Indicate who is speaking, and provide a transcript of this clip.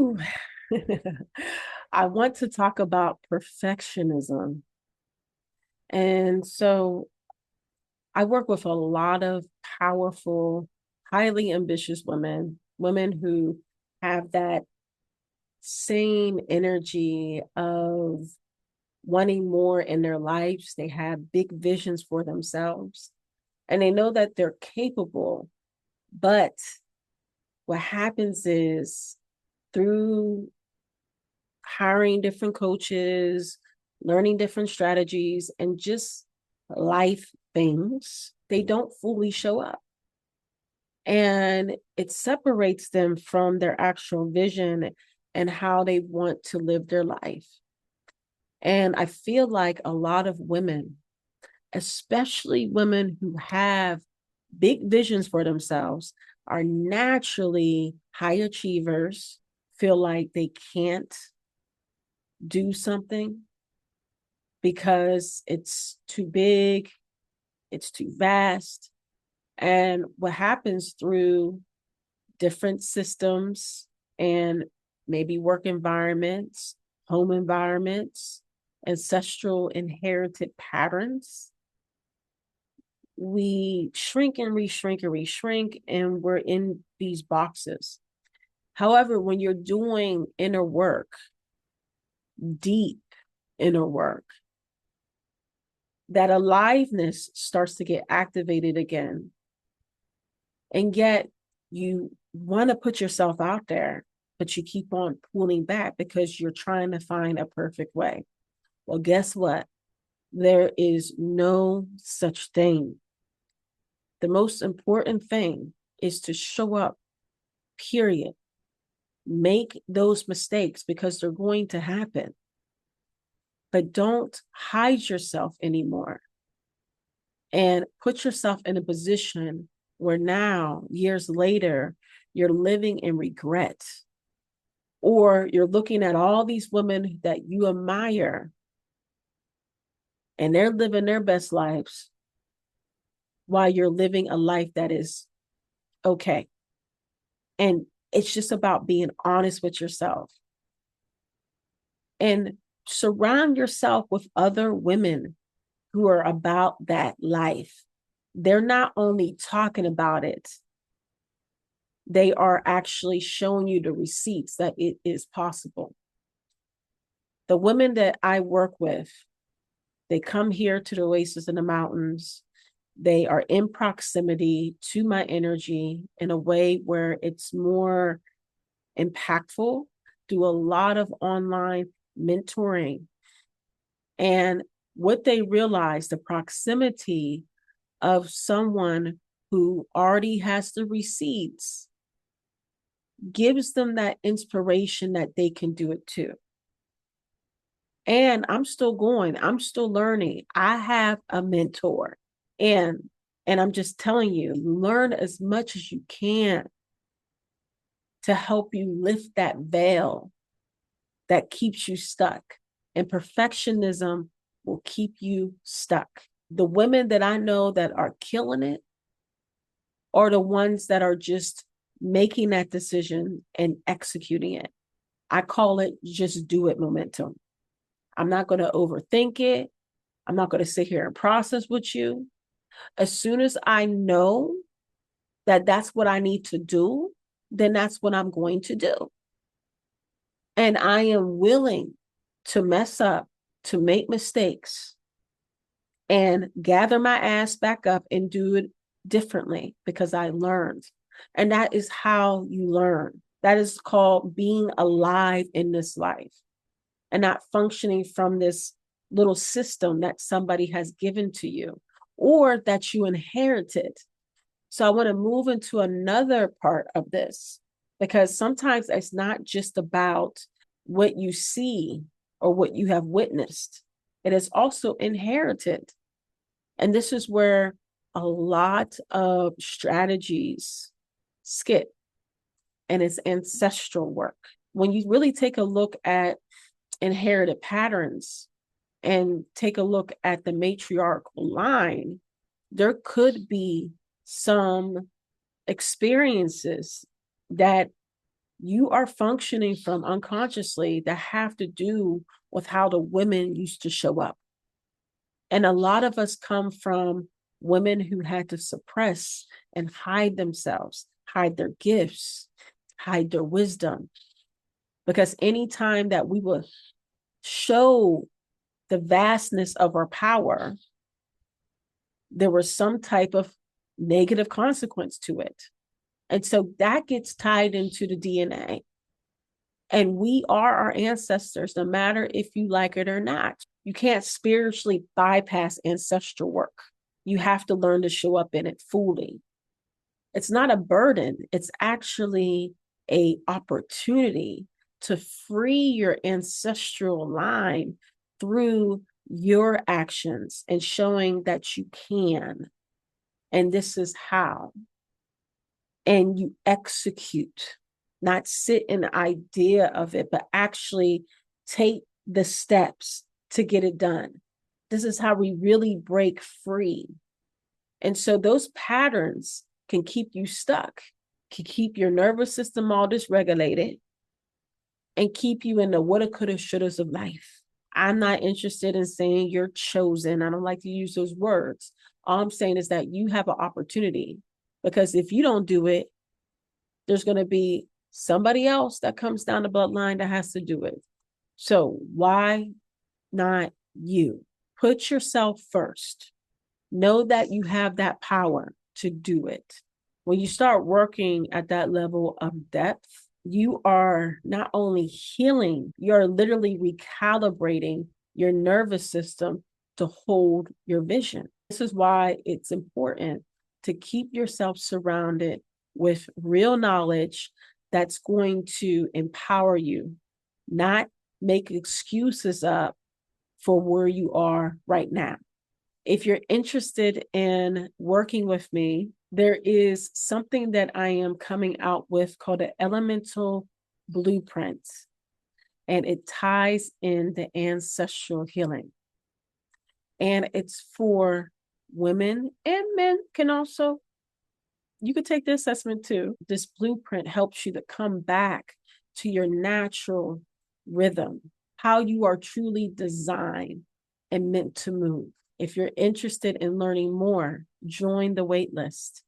Speaker 1: Whew. I want to talk about perfectionism. And so I work with a lot of powerful, highly ambitious women, women who have that same energy of wanting more in their lives. They have big visions for themselves and they know that they're capable. But what happens is through hiring different coaches, learning different strategies, and just life things, they don't fully show up. And it separates them from their actual vision and how they want to live their life. And I feel like a lot of women, especially women who have big visions for themselves, are naturally high achievers, feel like they can't do something because it's too big, it's too vast. And what happens through different systems and maybe work environments, home environments, ancestral inherited patterns, we shrink and re-shrink and re-shrink, and we're in these boxes. However, when you're doing inner work, deep inner work, that aliveness starts to get activated again. And yet you want to put yourself out there, but you keep on pulling back because you're trying to find a perfect way. Well, guess what? There is no such thing. The most important thing is to show up, period. Make those mistakes because they're going to happen. But don't hide yourself anymore and put yourself in a position where now, years later, you're living in regret, or you're looking at all these women that you admire and they're living their best lives while you're living a life that is okay. And it's just about being honest with yourself and surround yourself with other women who are about that life. They're not only talking about it, they are actually showing you the receipts that it is possible. The women that I work with, they come here to the oasis in the mountains. They are in proximity to my energy in a way where it's more impactful, do a lot of online mentoring. And what they realize, the proximity of someone who already has the receipts gives them that inspiration that they can do it too. And I'm still going, I'm still learning. I have a mentor. And I'm just telling you, learn as much as you can to help you lift that veil that keeps you stuck. And perfectionism will keep you stuck. The women that I know that are killing it are the ones that are just making that decision and executing it. I call it just do it momentum. I'm not going to overthink it. I'm not going to sit here and process with you. As soon as I know that that's what I need to do, then that's what I'm going to do. And I am willing to mess up, to make mistakes, and gather my ass back up and do it differently because I learned. And that is how you learn. That is called being alive in this life and not functioning from this little system that somebody has given to you or that you inherited. So I want to move into another part of this because sometimes it's not just about what you see or what you have witnessed. It is also inherited. And this is where a lot of strategies skip, and it's ancestral work. When you really take a look at inherited patterns and take a look at the matriarchal line, there could be some experiences that you are functioning from unconsciously that have to do with how the women used to show up. And a lot of us come from women who had to suppress and hide themselves, hide their gifts, hide their wisdom. Because anytime that we will show the vastness of our power, there was some type of negative consequence to it. And so that gets tied into the DNA. And we are our ancestors, no matter if you like it or not. You can't spiritually bypass ancestral work. You have to learn to show up in it fully. It's not a burden. It's actually an opportunity to free your ancestral line through your actions and showing that you can. And this is how. And you execute, not sit in the idea of it, but actually take the steps to get it done. This is how we really break free. And so those patterns can keep you stuck, can keep your nervous system all dysregulated, and keep you in the woulda, coulda, shouldas of life. I'm not interested in saying you're chosen. I don't like to use those words. All I'm saying is that you have an opportunity, because if you don't do it, there's going to be somebody else that comes down the bloodline that has to do it. So why not you? Put yourself first. Know that you have that power to do it. When you start working at that level of depth, you are not only healing, you're literally recalibrating your nervous system to hold your vision. This is why it's important to keep yourself surrounded with real knowledge that's going to empower you, not make excuses up for where you are right now. If you're interested in working with me, there is something that I am coming out with called an elemental blueprint, and it ties in the ancestral healing. And it's for women, and men can also, you could take the assessment too. This blueprint helps you to come back to your natural rhythm, how you are truly designed and meant to move. If you're interested in learning more, join the waitlist.